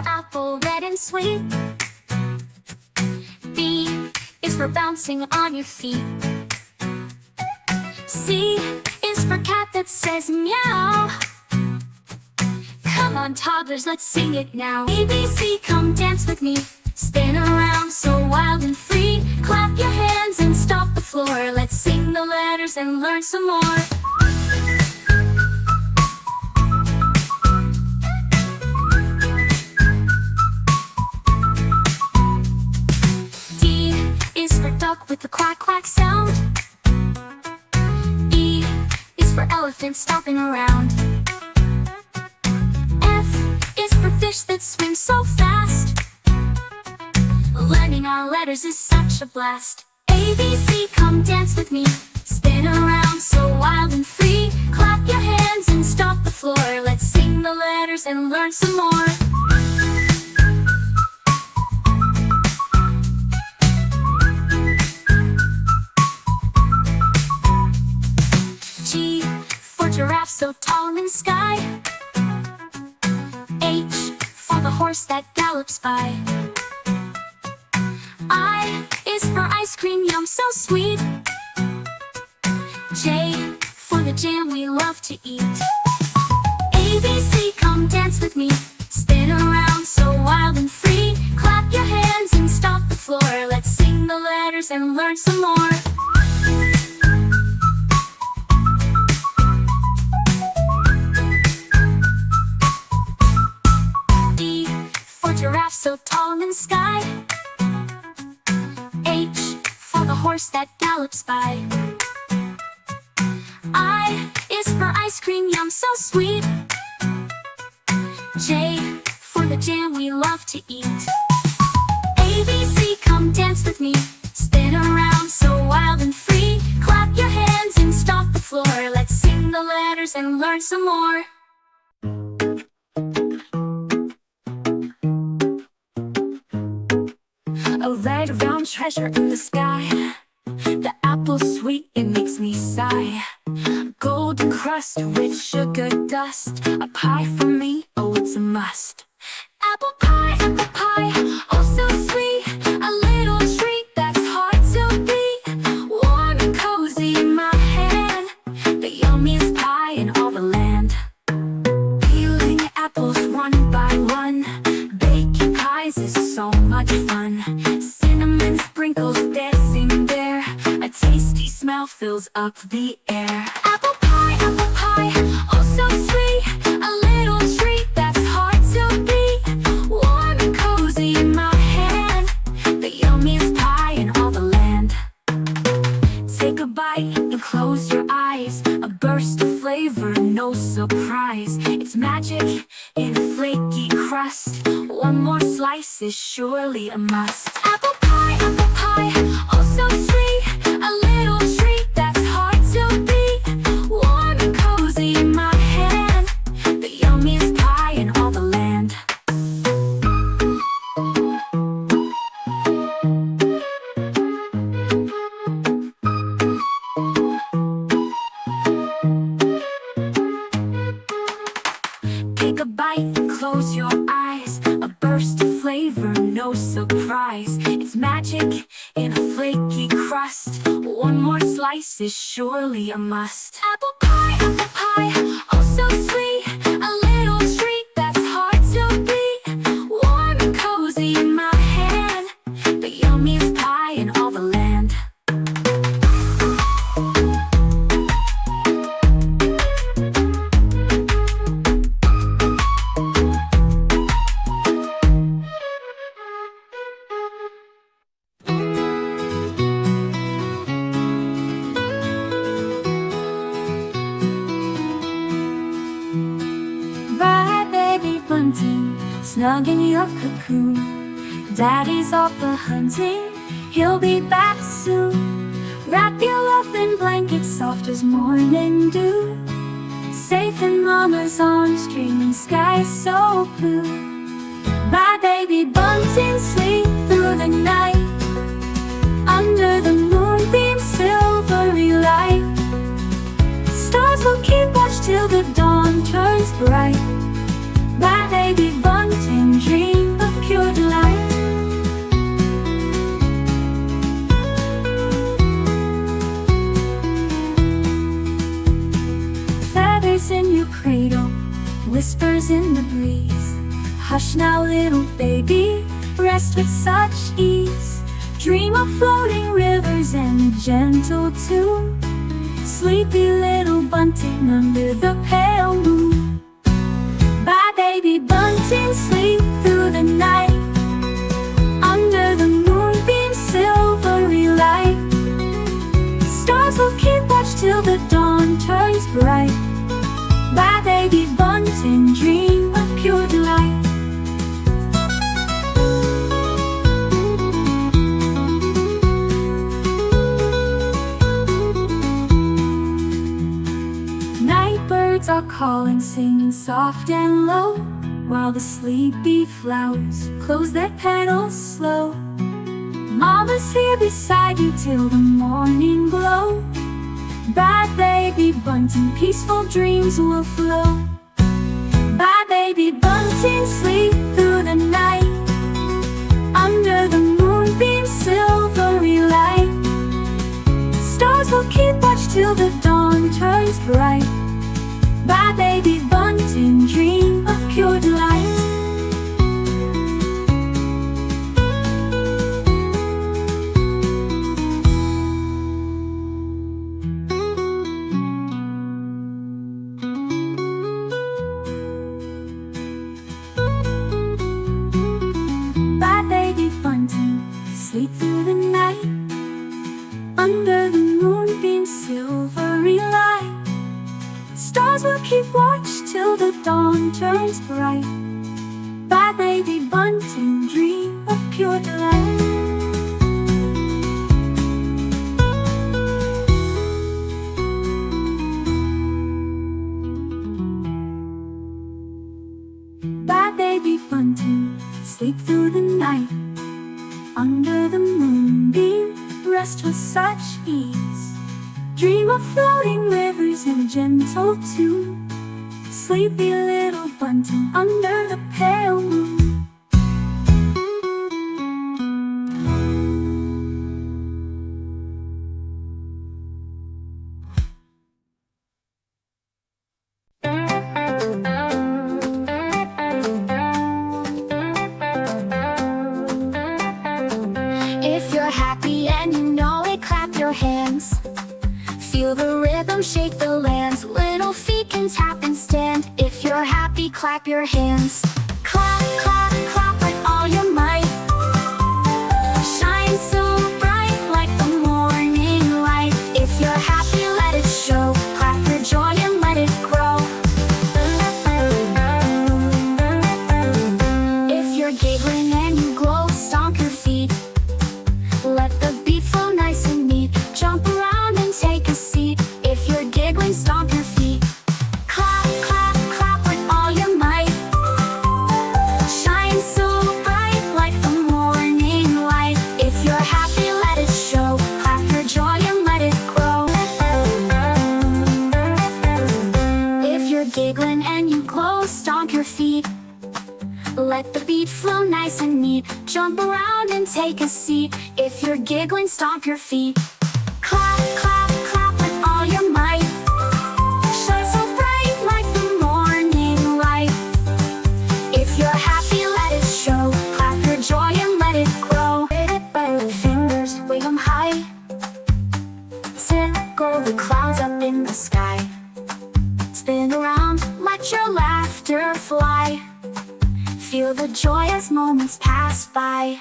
for apple, red and sweet. B is for bouncing on your feet. C is for cat that says meow. Come on toddlers, let's sing it now. A, B, C, come dance with me. Spin around so wild and free. Clap your hands and stomp the floor. Let's sing the letters and learn some more. D is for duck with the quack quack sound. E is for elephant stomping around. F is for fish that swim so fast. Learning our letters is such a blast. A, B, C, come dance with me. Spin around so wild and free. Clap your hands and stomp the floor. Let's sing the letters and learn some more. G for giraffe so tall in the sky. H for the horse that gallops by. I is for ice cream, yum, so sweet. J for the jam we love to eat. A, B, C, come dance with me. Spin around so wild and free. Clap your hands and stomp the floor. Let's sing the letters and learn some more. D for giraffe so tall in the sky. H for the horse that gallops by. I is for ice cream, yum, so sweet. J for the jam we love to eat. A, B, C, come dance with me. Spin around so wild and free. Clap your hands and stomp the floor. Let's sing the letters and learn some more. A red round treasure in the sky. The apple's sweet, it makes me sigh. Golden crust with sugar dust. A pie for me, oh it's a must. Apple pie, oh so sweet. A little treat that's hard to beat. Warm and cozy in my hand. The yummiest pie in all the land. Peeling apples one by one. Baking pies is so much fun. Cinnamon sprinkles dancing there. A tasty smell fills up the air. Apple pie, oh so sweet. A little treat that's hard to beat. Warm and cozy in my hand. The yummiest pie in all the land. Take a bite and close your eyes. A burst of flavor, no surprise. It's magic in a flaky crust. One more slice is surely a must. Apple pie, oh so sweet. A little treat that's hard to beat. Warm and cozy in my hand. The yummiest pie in all the land. Take a bite and close your eyes. A burst of flavor, no surprise. It's magic in a flaky crust. One more slice is surely a must. Apple pie, oh so sweet. A little treat that's hard to beat. Warm and cozy in my hand. The yummiest pie in all the land. Snug in your cocoon. Daddy's off a hunting, he'll be back soon. Wrap your love in blankets soft as morning dew. Safe in mama's arms, dreaming skies so blue. My baby bunting, sleep through the night. Under the moonbeam's silvery light. Stars will keep watch till the dawn turns bright. My baby bunting, dream whispers in the breeze. Hush now, little baby, rest with such ease. Dream of floating rivers and a gentle tune. Sleepy little bunting under the pale moon. Bye, baby bunting, sleep through the night. Under the moonbeam's silvery light, stars will keep watch till the dawn turns bright. Bye, baby bunting, dream of pure delight. Night birds are calling, singing soft and low, while the sleepy flowers close their petals slow. Mama's here beside you till the morning glow. Bye, baby bunting, peaceful dreams will flow. Bye, baby bunting, sleep through the night. Under the moonbeam's silvery light, stars will keep watch till the dawn turns bright. Bye, baby bunting, dream of pure delight. Bye, baby bunting, sleep through the night. Under the moonbeam's silvery light, stars will keep watch till the dawn turns bright. Bye, baby bunting, dream of pure delight. Bye, baby bunting, sleep through the night. Under the moonbeam, rest with such ease. Dream of floating rivers and a gentle tune. Sleepy little bunting under the pale moon. If you're happy and you know it, clap your hands. Feel the rhythm, shake the lands. Little feet can tap and stand. If you're happy, clap your hands. Clap, clap, clap with all your might. Shine so bright like the morning light. If you're happy, let it show. Clap your joy and let it grow. If you're giggling and you glow, stomp your feet. Let the beat flow nice and neat. Jump around and take a seat. If you're giggling, stomp your feet. Clap, clap, clap with all your might. Shine so bright like the morning light. If you're happy, let it show. Clap your joy and let it grow. If you're giggling and you glow, stomp your feet. Let the beat flow nice and neat. Jump around and take a seat. If you're giggling, stomp your feet. Clap, clap, clap with all your might. Shine so bright like the morning light. If you're happy, let it show. Clap your joy and let it grow. Fingers, wave 'em high. Tickle the clouds up in the sky. Spin around, let your laughter fly. Feel the joy as moments pass by.